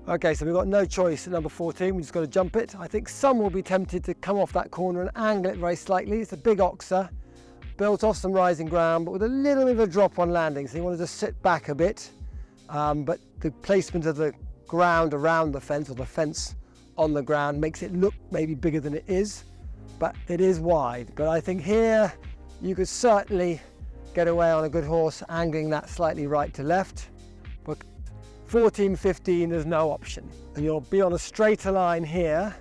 Okay, so we've got no choice at number 14, we just got to jump it. I think some will be tempted to come off that corner and angle it very slightly. It's a big oxer, built off some rising ground, but with a little bit of a drop on landing, so you want to just sit back a bit. But the placement of the ground around the fence, or the fence on the ground, makes it look maybe bigger than it is, but it is wide. But I think here you could certainly get away on a good horse angling that slightly right to left. But 14, 15, there's no option. And you'll be on a straighter line here,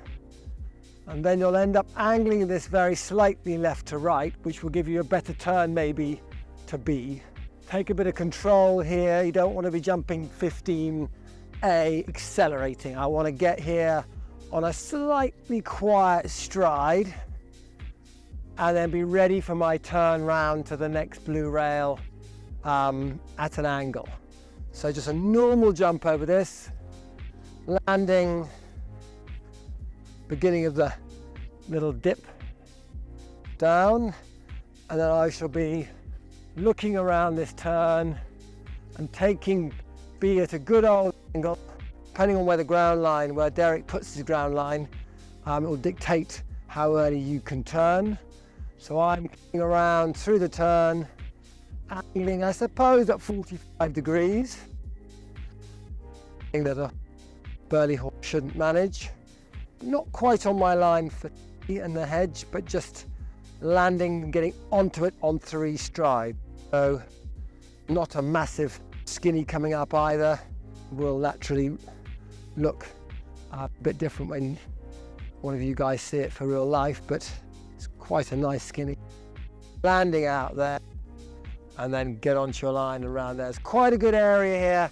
and then you'll end up angling this very slightly left to right, which will give you a better turn maybe to B. Take a bit of control here. You don't want to be jumping 15A, accelerating. I want to get here on a slightly quiet stride and then be ready for my turn round to the next blue rail at an angle. So just a normal jump over this, landing, beginning of the little dip down, and then I shall be looking around this turn and taking B at a good old angle, depending on where the ground line, where Derek puts his ground line, it will dictate how early you can turn. So I'm coming around through the turn, angling, I suppose, at 45 degrees. That a Burghley horse shouldn't manage. Not quite on my line for T and the hedge, but just landing and getting onto it on 3 strides. So not a massive skinny coming up either. Will naturally look a bit different when one of you guys see it for real life, but it's quite a nice skinny. Landing out there and then get onto your line around there. There's quite a good area here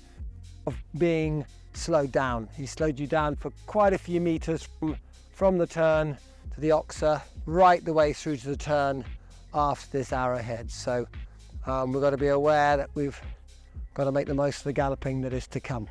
of being slowed down. He slowed you down for quite a few meters from the turn to the oxer, right the way through to the turn after this arrowhead. So we've got to be aware that we've got to make the most of the galloping that is to come.